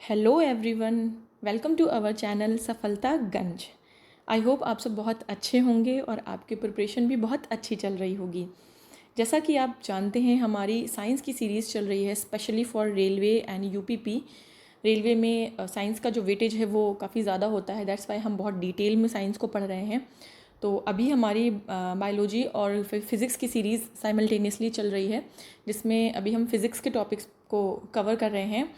Hello everyone, welcome to our channel Safalta Ganj. I hope आप सब बहुत अच्छे होंगे और आपकी प्रिपरेशन भी बहुत अच्छी चल रही होगी। जैसा कि आप जानते हैं, हमारी साइंस की सीरीज़ चल रही है specially for railway and UPP. Railway में साइंस का जो वेटेज है वो काफ़ी ज़्यादा होता है, दैट्स वाई हम बहुत डिटेल में साइंस को पढ़ रहे हैं। तो अभी हमारी बायोलॉजी और फिज़िक्स की सीरीज़ साइमल्टेनियसली चल रही है, जिसमें अभी हम फिज़िक्स के टॉपिक्स को कवर कर रहे हैं,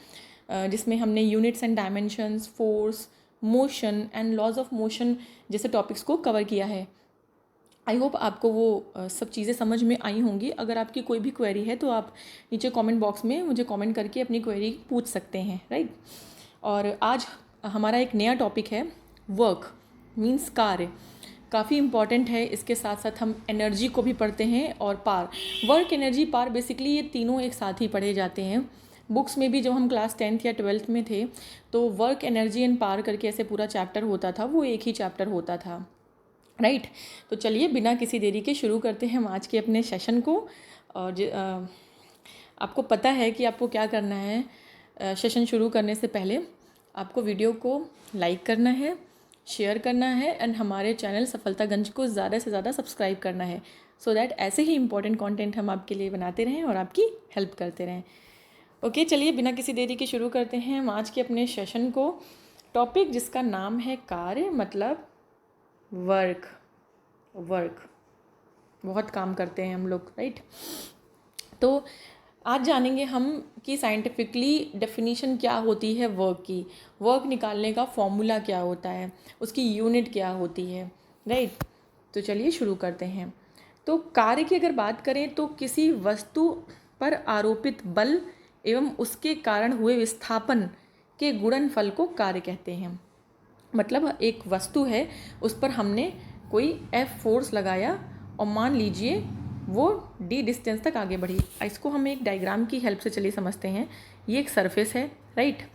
जिसमें हमने units and dimensions, force, motion and laws of motion जैसे टॉपिक्स को कवर किया है। आई होप आपको वो सब चीज़ें समझ में आई होंगी। अगर आपकी कोई भी क्वेरी है तो आप नीचे कमेंट बॉक्स में मुझे कमेंट करके अपनी क्वेरी पूछ सकते हैं, राइट। और आज हमारा एक नया टॉपिक है, वर्क मीन्स कार्य। काफ़ी इम्पॉर्टेंट है। इसके साथ साथ हम एनर्जी को भी पढ़ते हैं और पार। वर्क, एनर्जी, पार, बेसिकली ये तीनों एक साथ ही पढ़े जाते हैं। बुक्स में भी जब हम क्लास 10th या 12th में थे तो वर्क, एनर्जी एंड पार करके ऐसे पूरा चैप्टर होता था, वो एक ही चैप्टर होता था, राइट। तो चलिए बिना किसी देरी के शुरू करते हैं हम आज के अपने सेशन को। और आपको पता है कि आपको क्या करना है। सेशन शुरू करने से पहले आपको वीडियो को लाइक करना है, शेयर करना है एंड हमारे चैनल सफलतागंज को ज़्यादा से ज़्यादा सब्सक्राइब करना है, सो दैट ऐसे ही इंपॉर्टेंट कंटेंट हम आपके लिए बनाते रहें और आपकी हेल्प करते रहें। ओके, चलिए बिना किसी देरी के शुरू करते हैं हम आज के अपने सेशन को। टॉपिक जिसका नाम है कार्य, मतलब वर्क। वर्क, बहुत काम करते हैं हम लोग, राइट। तो आज जानेंगे हम कि साइंटिफिकली डेफिनीशन क्या होती है वर्क की, वर्क निकालने का फॉर्मूला क्या होता है, उसकी यूनिट क्या होती है, राइट। तो चलिए शुरू करते हैं। तो कार्य की अगर बात करें तो किसी वस्तु पर आरोपित बल एवं उसके कारण हुए विस्थापन के गुणनफल को कार्य कहते हैं। मतलब एक वस्तु है, उस पर हमने कोई F फोर्स लगाया और मान लीजिए वो D डिस्टेंस तक आगे बढ़ी। इसको हम एक डायग्राम की हेल्प से चलिए समझते हैं। ये एक सरफेस है, राइट।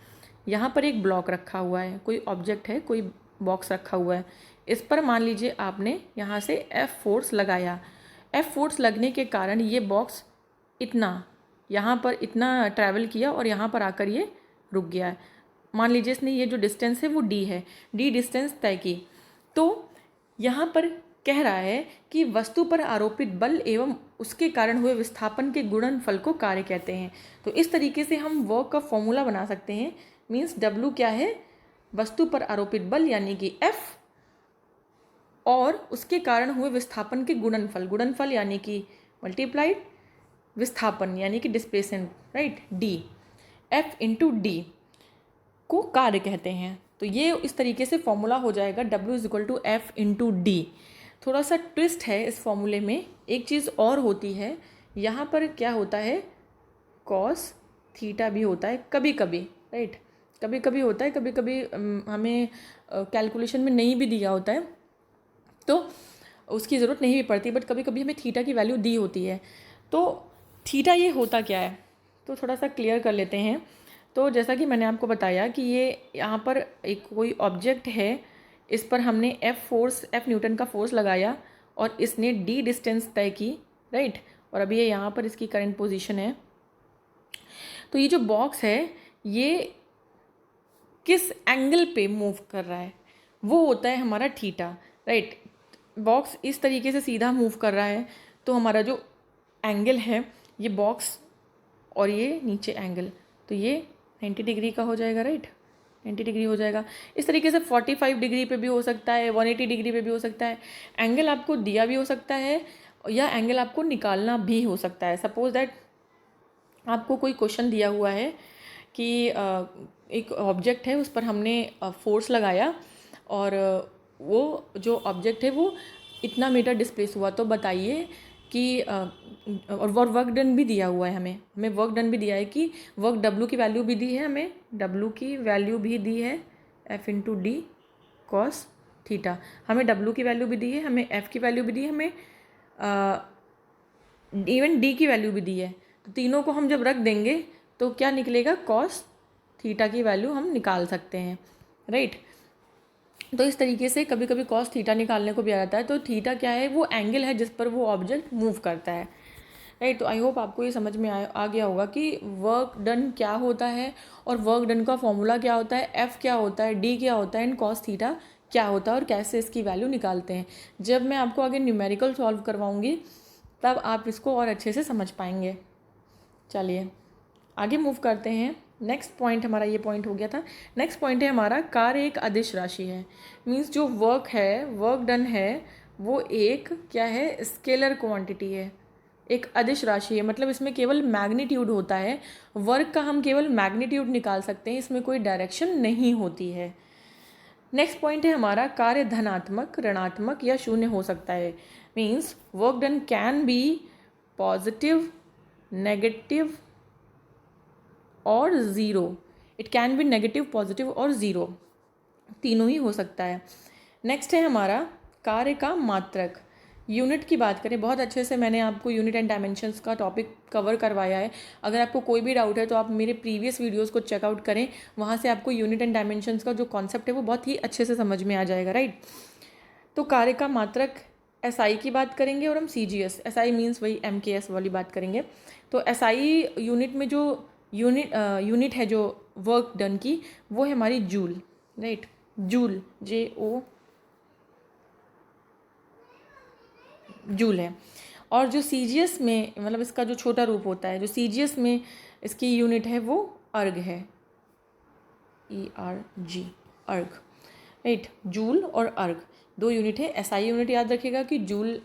यहाँ पर एक ब्लॉक रखा हुआ है, कोई ऑब्जेक्ट है, कोई बॉक्स रखा हुआ है। इस पर मान लीजिए आपने यहाँ से F फोर्स लगाया। F फोर्स लगने के कारण ये बॉक्स इतना, यहाँ पर इतना ट्रैवल किया और यहाँ पर आकर ये रुक गया है। मान लीजिए इसने ये जो डिस्टेंस है वो D है, D डिस्टेंस तय की। तो यहाँ पर कह रहा है कि वस्तु पर आरोपित बल एवं उसके कारण हुए विस्थापन के गुणनफल को कार्य कहते हैं। तो इस तरीके से हम वर्क का फॉर्मूला बना सकते हैं। मीन्स W क्या है, वस्तु पर आरोपित बल यानी कि F और उसके कारण हुए विस्थापन के गुणनफल, गुणनफल यानी कि मल्टीप्लाइड विस्थापन यानी कि displacement, right, D, F into D को कार्य कहते हैं। तो ये इस तरीके से फॉर्मूला हो जाएगा W is equal to F into D. थोड़ा सा ट्विस्ट है इस फॉर्मूले में, एक चीज़ और होती है। यहाँ पर क्या होता है, कॉस थीटा भी होता है कभी कभी, राइट। कभी कभी होता है, कभी कभी हमें कैलकुलेशन में नहीं भी दिया होता है तो उसकी ज़रूरत नहीं भी पड़ती, बट कभी कभी हमें थीटा की वैल्यू दी होती है। तो थीटा ये होता क्या है, तो थोड़ा सा क्लियर कर लेते हैं। तो जैसा कि मैंने आपको बताया कि ये यहाँ पर एक कोई ऑब्जेक्ट है, इस पर हमने F न्यूटन का फोर्स लगाया और इसने D डिस्टेंस तय की, राइट। और अभी ये यहाँ पर इसकी करंट पोजीशन है। तो ये जो बॉक्स है ये किस एंगल पे मूव कर रहा है, वो होता है हमारा थीटा, राइट। बॉक्स इस तरीके से सीधा मूव कर रहा है तो हमारा जो एंगल है, ये बॉक्स और ये नीचे एंगल, तो ये 90 डिग्री का हो जाएगा, राइट। 90 डिग्री हो जाएगा। इस तरीके से 45 डिग्री पे भी हो सकता है, 180 डिग्री पे भी हो सकता है। एंगल आपको दिया भी हो सकता है या एंगल आपको निकालना भी हो सकता है। सपोज दैट आपको कोई क्वेश्चन दिया हुआ है कि एक ऑब्जेक्ट है, उस पर हमने फोर्स लगाया और वो जो ऑब्जेक्ट है वो इतना मीटर डिस्प्लेस हुआ, तो बताइए कि और वर्क डन भी दिया हुआ है, हमें वर्क डन भी दिया है कि वर्क W की वैल्यू भी दी है, हमें W की वैल्यू भी दी है F into D cos theta. हमें W की वैल्यू भी दी है, हमें F की वैल्यू भी दी है, हमें इवन D की वैल्यू भी दी है। तो तीनों को हम जब रख देंगे तो क्या निकलेगा, कॉस थीटा की वैल्यू हम निकाल सकते हैं, राइट। तो इस तरीके से कभी कभी कॉस थीटा निकालने को भी आ जाता है। तो थीटा क्या है, वो एंगल है जिस पर वो ऑब्जेक्ट मूव करता है। राइट। तो आई होप आपको ये समझ में आ गया होगा कि वर्क डन क्या होता है और वर्क डन का फॉर्मूला क्या होता है, एफ क्या होता है, डी क्या होता है एंड कॉस थीटा क्या होता है और कैसे इसकी वैल्यू निकालते हैं। जब मैं आपको आगे न्यूमेरिकल सॉल्व करवाऊँगी तब आप इसको और अच्छे से समझ पाएंगे। चलिए आगे मूव करते हैं। नेक्स्ट पॉइंट हमारा ये पॉइंट हो गया था। नेक्स्ट पॉइंट है हमारा कार्य एक अदिश राशि है। मीन्स जो वर्क है, वर्क डन है, वो एक क्या है, स्केलर क्वांटिटी है, एक अदिश राशि है। मतलब इसमें केवल मैग्नीट्यूड होता है। वर्क का हम केवल मैग्नीट्यूड निकाल सकते हैं, इसमें कोई डायरेक्शन नहीं होती है। नेक्स्ट पॉइंट है हमारा कार्य धनात्मक, ऋणात्मक या शून्य हो सकता है। Means work done can be positive, negative और zero. It can be negative, positive और ज़ीरो, तीनों ही हो सकता है। नेक्स्ट है हमारा कार्य का मात्रक। यूनिट की बात करें, बहुत अच्छे से मैंने आपको यूनिट एंड डायमेंशंस का टॉपिक कवर करवाया है। अगर आपको कोई भी डाउट है तो आप मेरे प्रीवियस वीडियोस को चेकआउट करें, वहाँ से आपको यूनिट एंड डायमेंशंस का जो कॉन्सेप्ट है वो बहुत ही अच्छे से समझ में आ जाएगा, राइट। तो कार्य का मात्रक एसआई की बात करेंगे और हम सीजीएस, एसआई मीन्स वही एमकेएस वाली बात करेंगे। तो एसआई यूनिट में जो यूनिट है जो वर्क डन की, वो है हमारी joule, right. Joule, JO joule है। और जो सीजीएस में, मतलब इसका जो छोटा रूप होता है, जो सीजीएस में इसकी यूनिट है वो अर्ग है, ERG, अर्ग, राइट। जूल और अर्ग दो यूनिट है। एसआई यूनिट याद रखिएगा कि जूल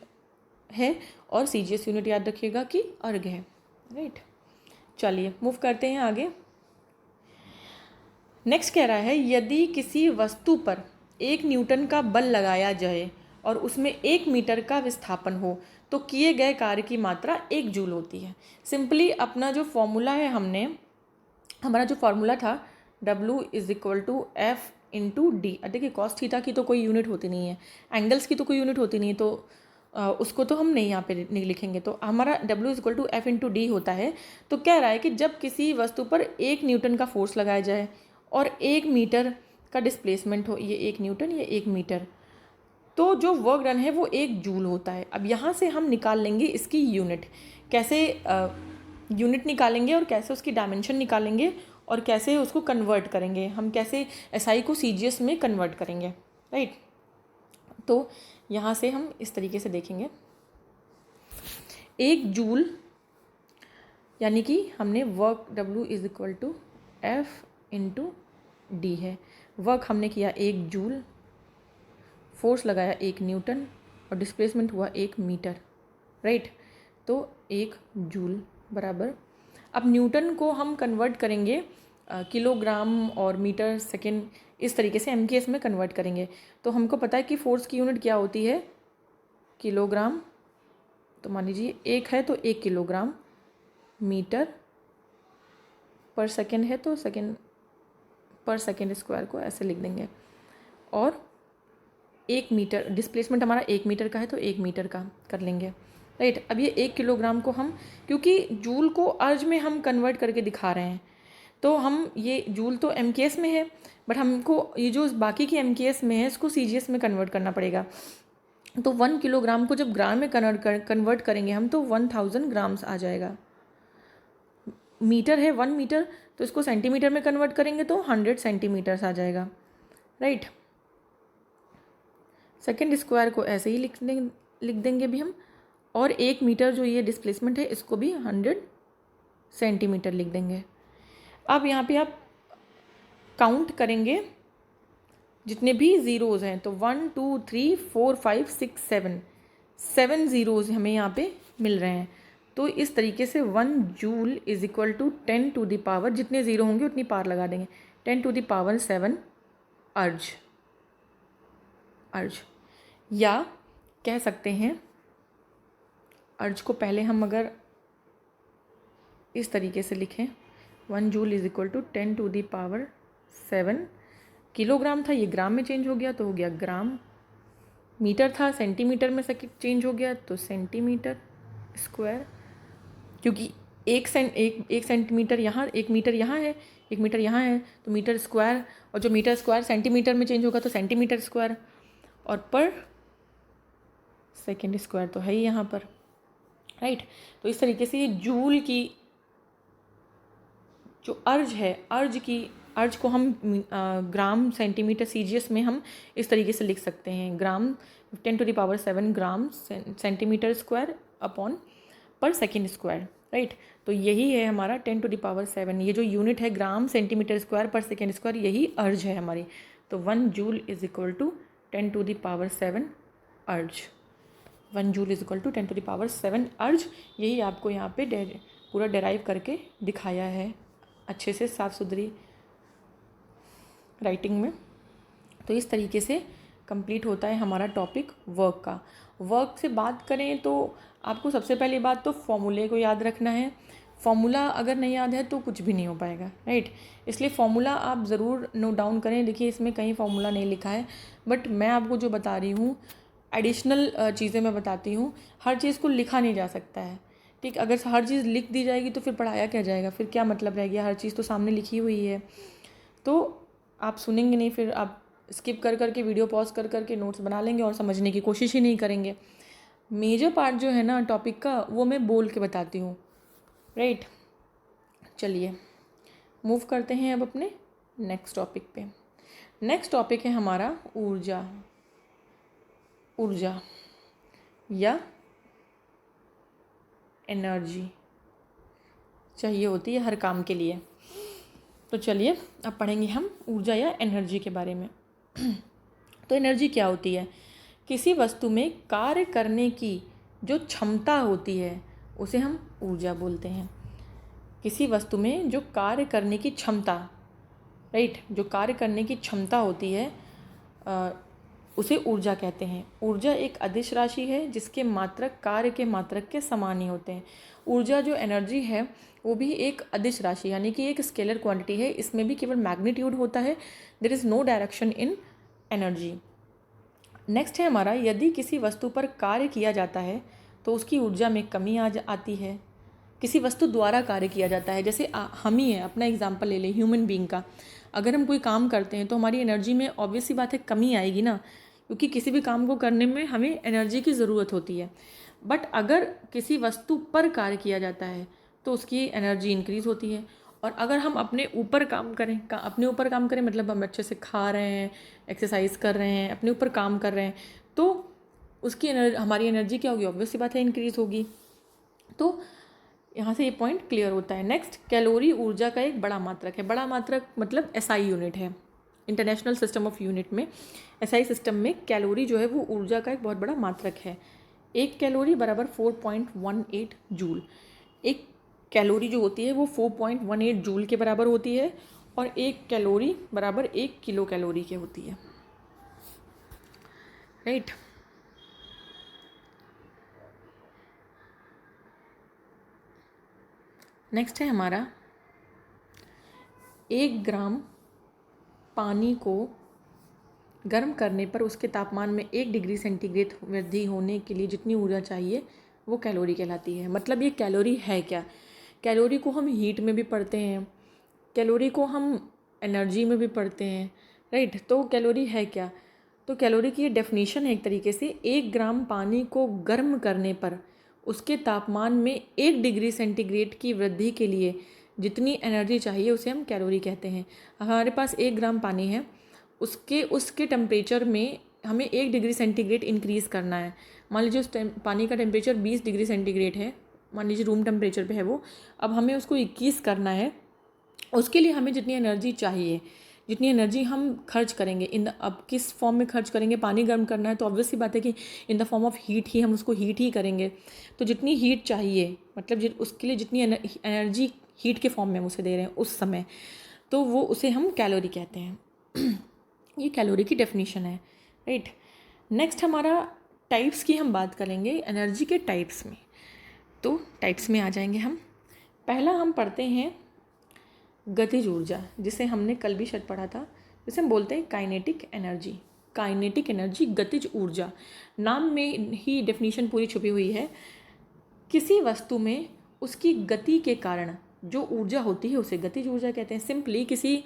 है और सीजीएस यूनिट याद रखिएगा कि अर्ग है, राइट। चलिए मूव करते हैं आगे। नेक्स्ट कह रहा है यदि किसी वस्तु पर 1 न्यूटन का बल लगाया जाए और उसमें 1 मीटर का विस्थापन हो तो किए गए कार्य की मात्रा 1 जूल होती है। सिंपली अपना जो फॉर्मूला है, हमारा जो फॉर्मूला था W = F × D। देखिए कॉस थीटा की तो कोई यूनिट होती नहीं है, एंगल्स की तो कोई यूनिट होती नहीं है, तो उसको तो हम नहीं यहाँ पे नहीं लिखेंगे। तो हमारा W = F × D होता है। तो कह रहा है कि जब किसी वस्तु पर 1 न्यूटन का फोर्स लगाया जाए और 1 मीटर का डिस्प्लेसमेंट हो, ये 1 न्यूटन, ये 1 मीटर, तो जो वर्क डन है वो 1 जूल होता है। अब यहाँ से हम निकाल लेंगे इसकी यूनिट। कैसे यूनिट निकालेंगे और कैसे उसकी डायमेंशन निकालेंगे और कैसे उसको कन्वर्ट करेंगे, हम कैसे एसआई को सीजीएस में कन्वर्ट करेंगे, राइट। तो यहाँ से हम इस तरीके से देखेंगे। 1 जूल यानी कि हमने वर्क W = F × D है। वर्क हमने किया 1 जूल, फोर्स लगाया 1 न्यूटन और डिस्प्लेसमेंट हुआ 1 मीटर, राइट। तो 1 जूल बराबर, अब न्यूटन को हम कन्वर्ट करेंगे किलोग्राम और मीटर सेकेंड, इस तरीके से एमकेएस में कन्वर्ट करेंगे। तो हमको पता है कि फोर्स की यूनिट क्या होती है, किलोग्राम। तो मान लीजिए 1 है तो 1 किलोग्राम, मीटर पर सेकेंड है तो सेकेंड पर सेकेंड स्क्वायर को ऐसे लिख देंगे, और 1 मीटर, डिस्प्लेसमेंट हमारा 1 मीटर का है तो 1 मीटर का कर लेंगे, राइट। अब ये 1 किलोग्राम को हम, क्योंकि जूल को अर्ज में हम कन्वर्ट करके दिखा रहे हैं, तो हम ये जूल तो एमकेएस में है, बट हमको ये जो बाकी की एमकेएस में है इसको सीजीएस में कन्वर्ट करना पड़ेगा। तो 1 किलोग्राम को जब ग्राम में कन्वर्ट करेंगे हम, तो 1000 ग्राम्स आ जाएगा। मीटर है 1 मीटर, तो इसको सेंटीमीटर में कन्वर्ट करेंगे तो 100 सेंटीमीटर्स आ जाएगा, राइट। सेकेंड स्क्वायर को ऐसे ही लिख देंगे भी हम, और 1 मीटर जो ये डिस्प्लेसमेंट है इसको भी 100 सेंटीमीटर लिख देंगे। अब यहाँ पे आप काउंट करेंगे जितने भी ज़ीरोज़ हैं, तो 1 2 3 4 5 6 7 ज़ीरोज़ हमें यहाँ पे मिल रहे हैं। तो इस तरीके से 1 जूल = 10 टू द पावर, जितने ज़ीरो होंगे उतनी पावर लगा देंगे, 10 टू द पावर 7 अर्ज। या कह सकते हैं अर्ज को पहले हम अगर इस तरीके से लिखें, 1 joule = 10 to the power 7, kilogram था ये ग्राम में चेंज हो गया तो हो गया ग्राम, मीटर था सेंटीमीटर में चेंज हो गया तो सेंटीमीटर स्क्वायर, क्योंकि एक सेंटीमीटर यहाँ, 1 मीटर यहाँ है, 1 मीटर यहाँ है, तो मीटर स्क्वायर, और जो मीटर स्क्वायर सेंटीमीटर में चेंज होगा तो सेंटीमीटर स्क्वायर, और पर सेकेंड स्क्वायर तो है ही यहाँ पर, राइट। तो इस तरीके से ये जूल की जो अर्ज है, अर्ज को हम ग्राम सेंटीमीटर सीजीएस में हम इस तरीके से लिख सकते हैं, ग्राम 10⁻⁷ ग्राम सेंटीमीटर स्क्वायर अपॉन पर सेकेंड स्क्वायर, राइट। तो यही है हमारा 10⁻⁷, ये जो यूनिट है ग्राम सेंटीमीटर स्क्वायर पर सेकेंड स्क्वायर, यही अर्ज है हमारी। तो 1 जूल इज इक्वल टू 10⁻⁷ अर्ज। 1 जूल इज इक्वल टू 10⁻⁷ अर्ज। यही आपको यहाँ पे पूरा डेराइव करके दिखाया है अच्छे से साफ़ सुथरी राइटिंग में। तो इस तरीके से कंप्लीट होता है हमारा टॉपिक वर्क का। वर्क से बात करें तो आपको सबसे पहली बात तो फॉर्मूले को याद रखना है। फॉर्मूला अगर नहीं याद है तो कुछ भी नहीं हो पाएगा, राइट। इसलिए फॉर्मूला आप ज़रूर नोट डाउन करें। देखिए इसमें कहीं फॉर्मूला नहीं लिखा है, बट मैं आपको जो बता रही हूँ एडिशनल चीज़ें मैं बताती हूँ। हर चीज़ को लिखा नहीं जा सकता है, ठीक। अगर हर चीज़ लिख दी जाएगी तो फिर पढ़ाया क्या जाएगा, फिर क्या मतलब रह गया। हर चीज़ तो सामने लिखी हुई है, तो आप सुनेंगे नहीं, फिर आप स्किप कर करके वीडियो पॉज कर करके नोट्स बना लेंगे और समझने की कोशिश ही नहीं करेंगे। मेजर पार्ट जो है ना टॉपिक का, वो मैं बोल के बताती हूँ, राइट। चलिए मूव करते हैं अब अपने नेक्स्ट टॉपिक पे। नेक्स्ट टॉपिक है हमारा ऊर्जा। ऊर्जा या एनर्जी चाहिए होती है हर काम के लिए। तो चलिए अब पढ़ेंगे हम ऊर्जा या एनर्जी के बारे में। तो एनर्जी क्या होती है? किसी वस्तु में कार्य करने की जो क्षमता होती है उसे हम ऊर्जा बोलते हैं। किसी वस्तु में जो कार्य करने की क्षमता, राइट, जो कार्य करने की क्षमता होती है उसे ऊर्जा कहते हैं। ऊर्जा एक अदिश राशि है जिसके मात्रक कार्य के मात्रक के समान ही होते हैं। ऊर्जा जो एनर्जी है वो भी एक अदिश राशि यानी कि एक स्केलर क्वांटिटी है। इसमें भी केवल मैग्नीट्यूड होता है, there is no direction in energy. Next है हमारा, यदि किसी वस्तु पर कार्य किया जाता है तो उसकी ऊर्जा में कमी आती है। किसी वस्तु द्वारा कार्य किया जाता है, जैसे हम ही हैं, अपना एग्जांपल ले लें ह्यूमन बीइंग का। अगर हम कोई काम करते हैं तो हमारी एनर्जी में ऑब्वियस सी बात है कमी आएगी ना, क्योंकि किसी भी काम को करने में हमें एनर्जी की ज़रूरत होती है। बट अगर किसी वस्तु पर कार्य किया जाता है तो उसकी एनर्जी इंक्रीज़ होती है। और अगर हम अपने ऊपर काम करें मतलब हम अच्छे से खा रहे हैं, एक्सरसाइज कर रहे हैं, अपने ऊपर काम कर रहे हैं, तो उसकी हमारी एनर्जी क्या होगी, ऑब्वियस सी बात है इंक्रीज़ होगी। तो यहाँ से ये पॉइंट क्लियर होता है। नेक्स्ट, कैलोरी ऊर्जा का एक बड़ा मात्रक है। बड़ा मात्रक मतलब एसआई यूनिट है। इंटरनेशनल सिस्टम ऑफ यूनिट में, एसआई सिस्टम में कैलोरी जो है वो ऊर्जा का एक बहुत बड़ा मात्रक है। एक कैलोरी बराबर 4.18 जूल। एक कैलोरी जो होती है वो 4.18 जूल के बराबर होती है और एक कैलोरी बराबर 1 किलो कैलोरी के होती है, राइट। नेक्स्ट है हमारा 1 ग्राम पानी को गर्म करने पर उसके तापमान में 1 डिग्री सेंटीग्रेड वृद्धि होने के लिए जितनी ऊर्जा चाहिए वो कैलोरी कहलाती है। मतलब ये कैलोरी है क्या? कैलोरी को हम हीट में भी पढ़ते हैं, कैलोरी को हम एनर्जी में भी पढ़ते हैं, राइट। तो कैलोरी है क्या? तो कैलोरी की ये डेफिनेशन है एक तरीके से, 1 ग्राम पानी को गर्म करने पर उसके तापमान में 1 डिग्री सेंटीग्रेड की वृद्धि के लिए जितनी एनर्जी चाहिए उसे हम कैलोरी कहते हैं। हमारे पास 1 ग्राम पानी है, उसके टेम्परेचर में हमें 1 डिग्री सेंटीग्रेड इंक्रीज़ करना है। मान लीजिए उस पानी का टेम्परेचर 20 डिग्री सेंटीग्रेड है, मान लीजिए रूम टेम्परेचर पे है वो, अब हमें उसको 21 करना है। उसके लिए हमें जितनी एनर्जी चाहिए, जितनी एनर्जी हम खर्च करेंगे अब किस फॉर्म में खर्च करेंगे, पानी गर्म करना है तो ऑब्वियस सी बात है कि in the form of heat ही हम उसको हीट ही करेंगे। तो जितनी हीट चाहिए, मतलब उसके लिए जितनी एनर्जी हीट के फॉर्म में हम उसे दे रहे हैं उस समय, तो वो उसे हम कैलोरी कहते हैं। ये कैलोरी की डेफिनेशन है, राइट। नेक्स्ट हमारा टाइप्स की हम बात करेंगे एनर्जी के टाइप्स में। तो टाइप्स में आ जाएंगे हम। पहला हम पढ़ते हैं गतिज ऊर्जा, जिसे हमने कल भी शायद पढ़ा था, जिसे हम बोलते हैं काइनेटिक एनर्जी। काइनेटिक एनर्जी, गतिज ऊर्जा, नाम में ही डेफिनेशन पूरी छुपी हुई है। किसी वस्तु में उसकी गति के कारण जो ऊर्जा होती है उसे गतिज ऊर्जा कहते हैं। सिंपली किसी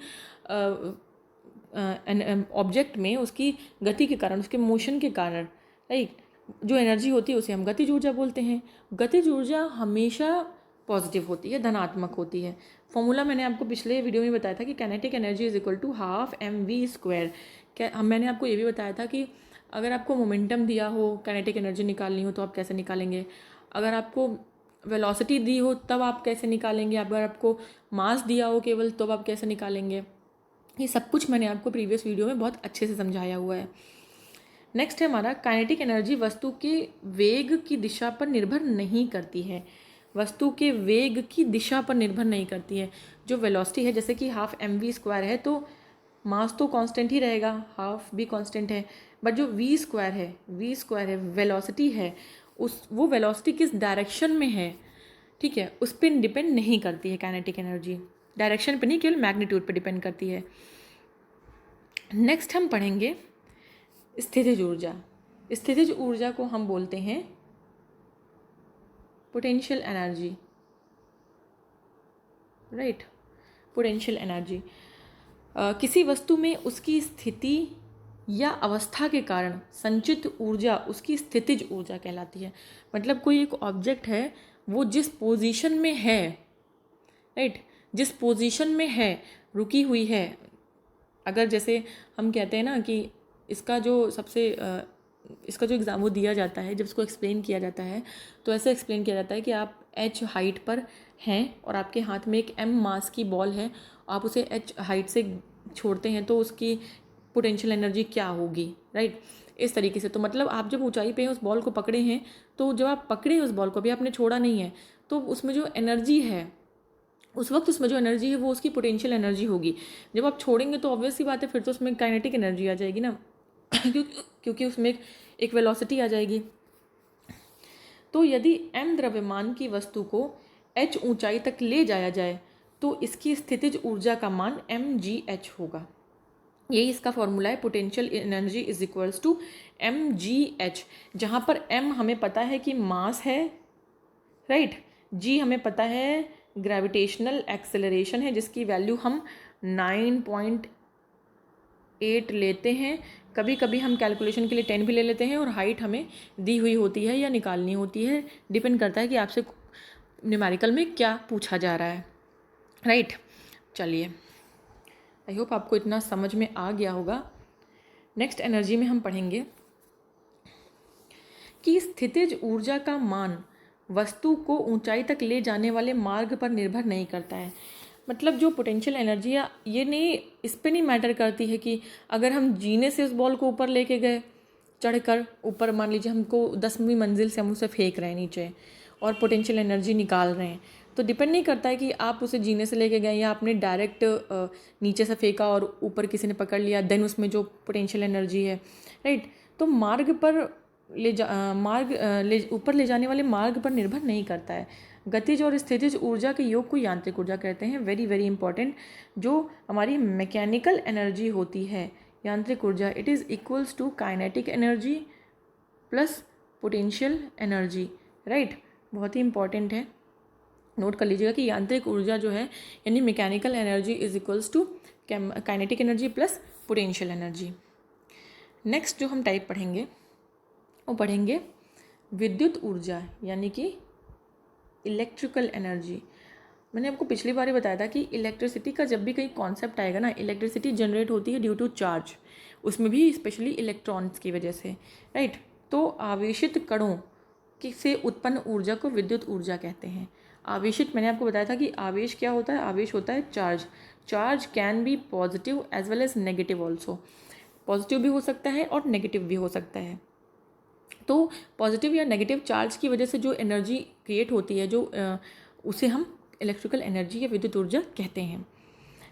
ऑब्जेक्ट में उसकी गति के कारण, उसके मोशन के कारण, राइट, जो एनर्जी होती है उसे हम गतिज ऊर्जा बोलते हैं। गतिज ऊर्जा हमेशा पॉजिटिव होती है, धनात्मक होती है। फॉर्मूला मैंने आपको पिछले वीडियो में बताया था कि kinetic energy is equal to half mv²। मैंने आपको ये भी बताया था कि अगर आपको मोमेंटम दिया हो, काइनेटिक एनर्जी निकालनी हो तो आप कैसे निकालेंगे, अगर आपको वेलोसिटी दी हो तब आप कैसे निकालेंगे, अगर आपको मास दिया हो केवल तो आप कैसे निकालेंगे। ये सब कुछ मैंने आपको प्रीवियस वीडियो में बहुत अच्छे से समझाया हुआ है। नेक्स्ट है हमारा, काइनेटिक एनर्जी वस्तु के वेग की दिशा पर निर्भर नहीं करती है। वस्तु के वेग की दिशा पर निर्भर नहीं करती है। जो वेलोसिटी है, जैसे कि हाफ mv² है, तो मास तो कांस्टेंट ही रहेगा, हाफ भी कांस्टेंट है, बट जो v² है वेलोसिटी है, वो वेलोसिटी किस डायरेक्शन में है, ठीक है, उस पर डिपेंड नहीं करती है काइनेटिक एनर्जी। डायरेक्शन पे नहीं, केवल मैग्नीट्यूड पे डिपेंड करती है। नेक्स्ट हम पढ़ेंगे स्थितिज ऊर्जा। स्थितिज ऊर्जा को हम बोलते हैं potential energy, right. Potential energy किसी वस्तु में उसकी स्थिति या अवस्था के कारण संचित ऊर्जा उसकी स्थितिज ऊर्जा कहलाती है। मतलब कोई एक ऑब्जेक्ट है, वो जिस पोजीशन में है, राइट, जिस पोजीशन में है, रुकी हुई है। अगर जैसे हम कहते हैं ना कि इसका जो एग्ज़ाम वो दिया जाता है, जब इसको एक्सप्लेन किया जाता है तो ऐसे एक्सप्लेन किया जाता है कि आप h हाइट पर हैं और आपके हाथ में एक m मास की बॉल है, आप उसे h हाइट से छोड़ते हैं तो उसकी पोटेंशियल एनर्जी क्या होगी, राइट। इस तरीके से, तो मतलब आप जब ऊंचाई पे उस बॉल को पकड़े हैं, तो जब आप पकड़े उस बॉल को, अभी आपने छोड़ा नहीं है, तो उसमें जो एनर्जी है, उस वक्त उसमें जो एनर्जी है वो उसकी पोटेंशियल एनर्जी होगी। जब आप छोड़ेंगे तो ऑब्वियस सी बात है, फिर तो उसमें काइनेटिक एनर्जी आ जाएगी ना क्योंकि उसमें एक वेलोसिटी आ जाएगी। तो यदि m द्रव्यमान की वस्तु को h ऊंचाई तक ले जाया जाए तो इसकी स्थितिज ऊर्जा का मान mgh होगा। यही इसका फॉर्मूला है, potential energy is equals to mgh, जहाँ पर m हमें पता है कि मास है, राइट, g हमें पता है ग्रेविटेशनल एक्सेलरेशन है, जिसकी वैल्यू हम 9.8 लेते हैं। कभी कभी हम कैलकुलेशन के लिए 10 भी ले लेते हैं, और हाइट हमें दी हुई होती है या निकालनी होती है, डिपेंड करता है कि आपसे न्यूमेरिकल में क्या पूछा जा रहा है, राइट। चलिए, आई होप आपको इतना समझ में आ गया होगा। नेक्स्ट एनर्जी में हम पढ़ेंगे कि स्थितिज ऊर्जा का मान वस्तु को ऊंचाई तक ले जाने वाले मार्ग पर निर्भर नहीं करता है। मतलब जो पोटेंशियल एनर्जी है, ये नहीं, इस पे नहीं मैटर करती है कि अगर हम जीने से उस बॉल को ऊपर लेके गए, चढ़कर ऊपर, मान लीजिए हमको 10वीं मंजिल से हम उसे फेंक रहे हैं नीचे और पोटेंशियल एनर्जी निकाल रहे हैं, तो डिपेंड नहीं करता है कि आप उसे जीने से लेके गए या आपने डायरेक्ट नीचे से फेंका और ऊपर किसी ने पकड़ लिया, देन उसमें जो पोटेंशियल एनर्जी है, राइट। तो मार्ग पर ऊपर ले जाने वाले मार्ग पर निर्भर नहीं करता है। गतिज और स्थितिज ऊर्जा के योग को यांत्रिक ऊर्जा कहते हैं। वेरी वेरी इंपॉर्टेंट, जो हमारी मैकेनिकल एनर्जी होती है, यांत्रिक ऊर्जा, it is equals to kinetic energy plus potential energy, right. बहुत ही इंपॉर्टेंट है, नोट कर लीजिएगा कि यांत्रिक ऊर्जा जो है, यानी mechanical energy is equals to kinetic energy plus potential energy. Next जो हम टाइप पढ़ेंगे वो पढ़ेंगे विद्युत ऊर्जा, यानी कि इलेक्ट्रिकल एनर्जी। मैंने आपको पिछली बार ही बताया था कि इलेक्ट्रिसिटी का जब भी कहीं कॉन्सेप्ट आएगा ना, इलेक्ट्रिसिटी जनरेट होती है ड्यू टू चार्ज, उसमें भी स्पेशली इलेक्ट्रॉन्स की वजह से, राइट। तो आवेशित कणों से उत्पन्न ऊर्जा को विद्युत ऊर्जा कहते हैं। आवेशित, मैंने आपको बताया था कि आवेश क्या होता है, आवेश होता है charge. Charge can be positive as well as negative also, positive भी हो सकता है और नेगेटिव भी हो सकता है। तो पॉजिटिव या नेगेटिव चार्ज की वजह से जो एनर्जी क्रिएट होती है, जो उसे हम इलेक्ट्रिकल एनर्जी या विद्युत ऊर्जा कहते हैं।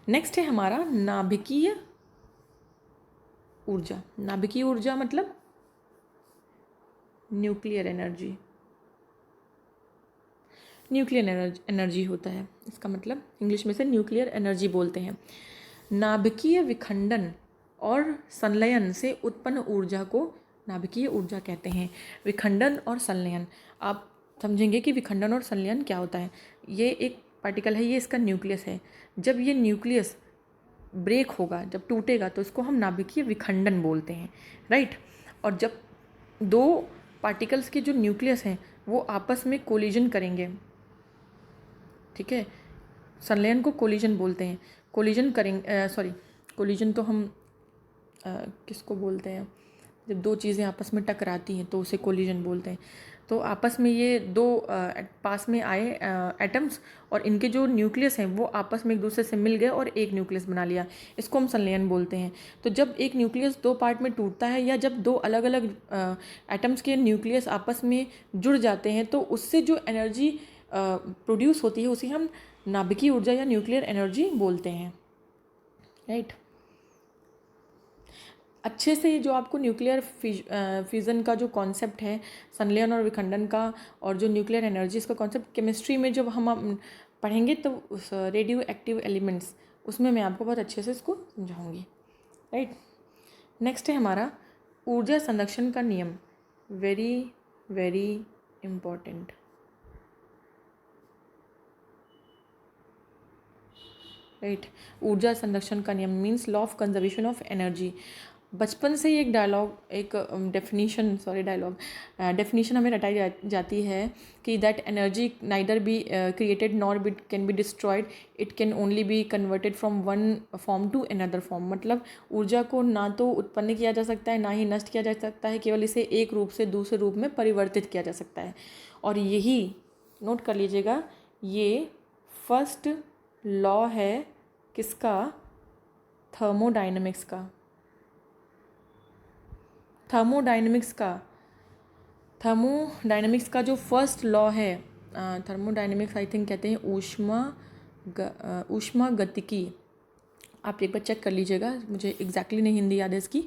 नेक्स्ट है हमारा नाभिकीय ऊर्जा। नाभिकीय ऊर्जा मतलब न्यूक्लियर एनर्जी, न्यूक्लियर एनर्जी होता है इसका मतलब, इंग्लिश में से न्यूक्लियर एनर्जी बोलते हैं। नाभिकीय विखंडन और संलयन से उत्पन्न ऊर्जा को नाभिकीय ऊर्जा कहते हैं। विखंडन और संलयन, आप समझेंगे कि विखंडन और संलयन क्या होता है। ये एक पार्टिकल है, ये इसका न्यूक्लियस है। जब ये न्यूक्लियस ब्रेक होगा, जब टूटेगा, तो इसको हम नाभिकीय विखंडन बोलते हैं, राइट। और जब दो पार्टिकल्स के जो न्यूक्लियस हैं वो आपस में कोलिजन करेंगे, ठीक है। संलयन को कोलिजन बोलते हैं। कोलिजन करेंगे, सॉरी कोलिजन तो हम किसको बोलते हैं, जब दो चीज़ें आपस में टकराती हैं तो उसे कोलिजन बोलते हैं। तो आपस में ये दो पास में आए एटम्स और इनके जो न्यूक्लियस हैं वो आपस में एक दूसरे से मिल गए और एक न्यूक्लियस बना लिया, इसको हम संलयन बोलते हैं। तो जब एक न्यूक्लियस दो पार्ट में टूटता है या जब दो अलग अलग एटम्स के न्यूक्लियस आपस में जुड़ जाते हैं तो उससे जो एनर्जी प्रोड्यूस होती है उसे हम नाभिकीय ऊर्जा या न्यूक्लियर एनर्जी बोलते हैं, राइट। अच्छे से जो आपको न्यूक्लियर फ्यूज़न का जो कॉन्सेप्ट है, संलयन और विखंडन का, और जो न्यूक्लियर एनर्जी इसका कॉन्सेप्ट केमिस्ट्री में जब हम पढ़ेंगे तो उस रेडियो एक्टिव एलिमेंट्स उसमें मैं आपको बहुत अच्छे से इसको समझाऊंगी, राइट। नेक्स्ट है हमारा ऊर्जा संरक्षण का नियम, वेरी वेरी इम्पॉर्टेंट। राइट, ऊर्जा संरक्षण का नियम means law of conservation of energy. बचपन से ही एक डेफिनीशन हमें रटाई जाती है कि that energy neither be created nor be can be destroyed, it can only be converted from one form to another form. मतलब ऊर्जा को ना तो उत्पन्न किया जा सकता है ना ही नष्ट किया जा सकता है, केवल इसे एक रूप से दूसरे रूप में परिवर्तित किया जा सकता है। और यही नोट कर लीजिएगा, ये फर्स्ट लॉ है किसका, थर्मोडायनेमिक्स का। थर्मोडायनेमिक्स का जो फर्स्ट लॉ है, थर्मोडायनेमिक्स आई थिंक कहते हैं ऊष्मा गतिकी। आप एक बार चेक कर लीजिएगा, मुझे एग्जैक्टली नहीं हिंदी याद है इसकी।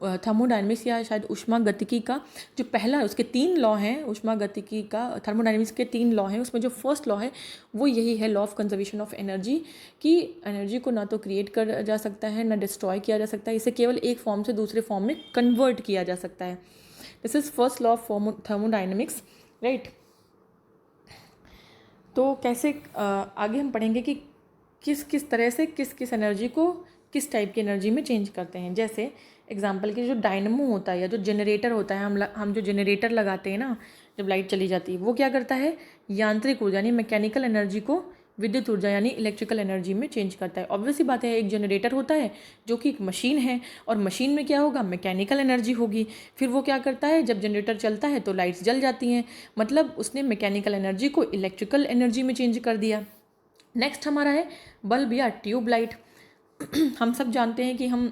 थर्मोडायनेमिक्स या शायद ऊष्मा गतिकी का जो पहला, उसके 3 लॉ हैं, ऊष्मा गतिकी का थर्मोडायनेमिक्स के 3 लॉ हैं, उसमें जो फर्स्ट लॉ है वो यही है, law of conservation of energy, कि एनर्जी को ना तो क्रिएट कर जा सकता है ना डिस्ट्रॉय किया जा सकता है, इसे केवल एक फॉर्म से दूसरे फॉर्म में कन्वर्ट किया जा सकता है। This is first law of thermodynamics, right. तो कैसे आगे हम पढ़ेंगे कि किस तरह से किस एनर्जी को किस टाइप की एनर्जी में चेंज करते हैं। जैसे एग्जांपल के जो डायनमो होता है या जो जनरेटर होता है, हम जो जनरेटर लगाते हैं ना जब लाइट चली जाती है, वो क्या करता है, यांत्रिक ऊर्जा यानी मैकेनिकल एनर्जी को विद्युत ऊर्जा यानी इलेक्ट्रिकल एनर्जी में चेंज करता है। ऑब्वियसली बात है, एक जनरेटर होता है जो कि एक मशीन है, और मशीन में क्या होगा, मैकेनिकल एनर्जी होगी। फिर वो क्या करता है, जब जनरेटर चलता है तो लाइट्स जल जाती हैं, मतलब उसने मैकेनिकल एनर्जी को इलेक्ट्रिकल एनर्जी में चेंज कर दिया। नेक्स्ट हमारा है बल्ब या ट्यूबलाइट। हम सब जानते हैं कि हम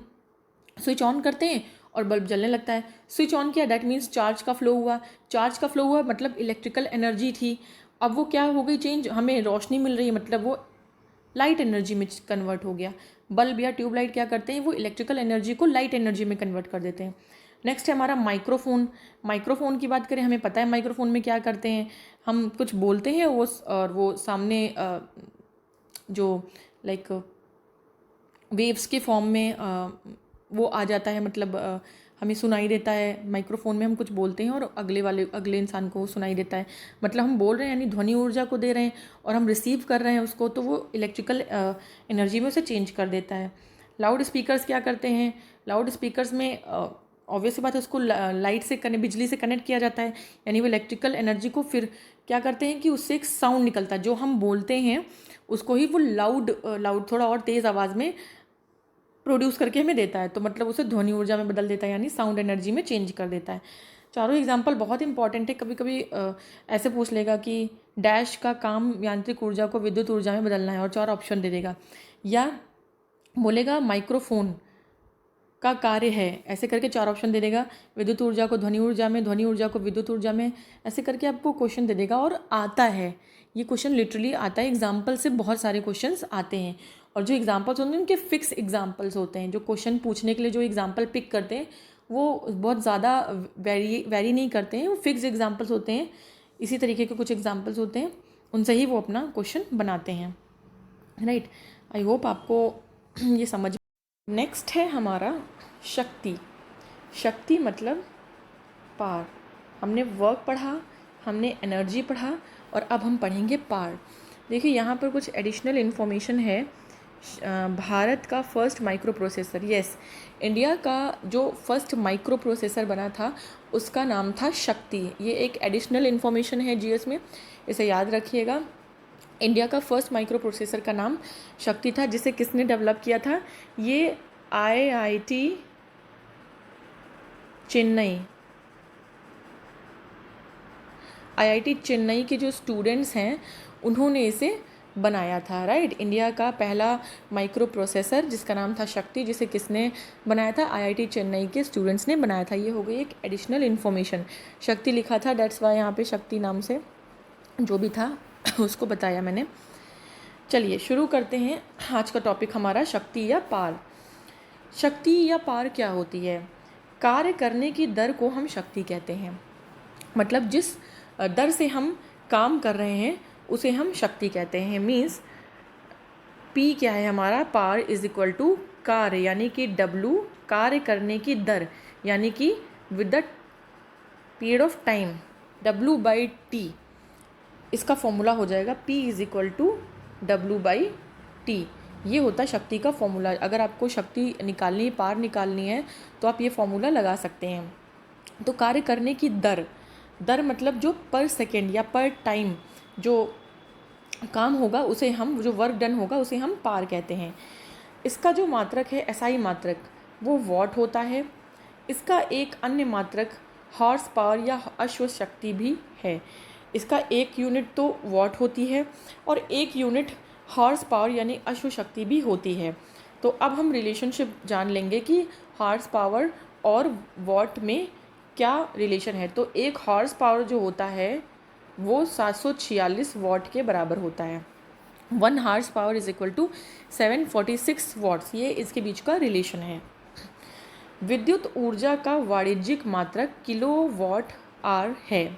स्विच ऑन करते हैं और बल्ब जलने लगता है। स्विच ऑन किया, दैट मीन्स चार्ज का फ्लो हुआ, मतलब इलेक्ट्रिकल एनर्जी थी। अब वो क्या हो गई चेंज, हमें रोशनी मिल रही है, मतलब वो लाइट एनर्जी में कन्वर्ट हो गया। बल्ब या ट्यूबलाइट क्या करते हैं, वो इलेक्ट्रिकल एनर्जी को लाइट एनर्जी में कन्वर्ट कर देते हैं। नेक्स्ट है हमारा माइक्रोफोन की बात करें, हमें पता है माइक्रोफोन में क्या करते हैं, हम कुछ बोलते हैं वो सामने जो लाइक वेव्स के फॉर्म में वो आ जाता है, मतलब हमें सुनाई देता है। माइक्रोफोन में हम कुछ बोलते हैं और अगले इंसान को सुनाई देता है, मतलब हम बोल रहे हैं यानी ध्वनि ऊर्जा को दे रहे हैं और हम रिसीव कर रहे हैं उसको, तो वो इलेक्ट्रिकल एनर्जी में उसे चेंज कर देता है। लाउड स्पीकर्स क्या करते हैं, लाउड स्पीकर्स में ऑब्वियसली बात है उसको लाइट से बिजली से कनेक्ट किया जाता है, यानी वो इलेक्ट्रिकल एनर्जी को फिर क्या करते हैं कि उससे एक साउंड निकलता है, जो हम बोलते हैं उसको ही वो लाउड थोड़ा और तेज़ आवाज़ में प्रोड्यूस करके हमें देता है, तो मतलब उसे ध्वनि ऊर्जा में बदल देता है, यानी साउंड एनर्जी में चेंज कर देता है। चारों एग्जाम्पल बहुत इंपॉर्टेंट है। कभी कभी ऐसे पूछ लेगा कि डैश का काम यांत्रिक ऊर्जा को विद्युत ऊर्जा में बदलना है और 4 ऑप्शन दे देगा, या बोलेगा माइक्रोफोन का कार्य है, ऐसे करके 4 ऑप्शन दे देगा, विद्युत ऊर्जा को ध्वनि ऊर्जा में, ध्वनि ऊर्जा को विद्युत ऊर्जा में, ऐसे करके आपको क्वेश्चन दे देगा। और आता है, ये क्वेश्चन लिटरली आता है, एग्जाम्पल से बहुत सारे क्वेश्चंस आते हैं। और जो एग्जाम्पल्स होते हैं उनके फिक्स एग्जाम्पल्स होते हैं, जो क्वेश्चन पूछने के लिए जो एग्जाम्पल पिक करते हैं वो बहुत ज़्यादा वेरी नहीं करते हैं, वो फिक्स एग्जाम्पल्स होते हैं। इसी तरीके के कुछ एग्जाम्पल्स होते हैं, उनसे ही वो अपना क्वेश्चन बनाते हैं, राइट। आई होप आपको ये समझ। नेक्स्ट है हमारा शक्ति मतलब पावर। हमने वर्क पढ़ा, हमने एनर्जी पढ़ा, और अब हम पढ़ेंगे पावर। देखिए यहाँ पर कुछ एडिशनल इन्फॉर्मेशन है भारत का first micro processor, yes, India का जो फर्स्ट माइक्रो प्रोसेसर बना था उसका नाम था शक्ति। ये एक एडिशनल इन्फॉर्मेशन है जीएस में, इसे याद रखिएगा। इंडिया का फर्स्ट माइक्रो प्रोसेसर का नाम शक्ति था, जिसे किसने डेवलप किया था? ये आईआईटी चेन्नई, आईआईटी चेन्नई के जो स्टूडेंट्स हैं उन्होंने इसे बनाया था, राइट। इंडिया का पहला माइक्रो प्रोसेसर जिसका नाम था शक्ति, जिसे किसने बनाया था? आईआईटी चेन्नई के स्टूडेंट्स ने बनाया था। ये हो गई एक एडिशनल इन्फॉर्मेशन। शक्ति लिखा था, डेट्स वाई यहाँ पे शक्ति नाम से जो भी था उसको बताया मैंने। चलिए शुरू करते हैं आज का टॉपिक हमारा, शक्ति या पार। शक्ति या पार क्या होती है? कार्य करने की दर को हम शक्ति कहते हैं। मतलब जिस दर से हम काम कर रहे हैं उसे हम शक्ति कहते हैं। मीन्स P क्या है हमारा? पार इज इक्वल टू कार्य, यानी कि W, कार्य करने की दर, यानी कि with the period of time, W by T। इसका फॉर्मूला हो जाएगा P is equal to W by T। ये होता है शक्ति का फॉर्मूला। अगर आपको शक्ति निकालनी है, पार निकालनी है, तो आप ये फॉर्मूला लगा सकते हैं। तो कार्य करने की दर, दर मतलब जो पर सेकेंड या पर टाइम जो काम होगा उसे हम, जो वर्क डन होगा उसे हम पार कहते हैं। इसका जो मात्रक है, एसआई मात्रक, वो वॉट होता है। इसका एक अन्य मात्रक हॉर्स पावर या अश्व शक्ति भी है। इसका एक यूनिट तो वॉट होती है और एक यूनिट हॉर्स पावर यानी अश्व शक्ति भी होती है। तो अब हम रिलेशनशिप जान लेंगे कि हॉर्स पावर और वॉट में क्या रिलेशन है। तो एक हॉर्स पावर जो होता है वो 746 वॉट के बराबर होता है। 1 horse power is equal to 746 watts, ये इसके बीच का रिलेशन है। विद्युत ऊर्जा का वाणिज्यिक मात्रक किलोवाट आवर है।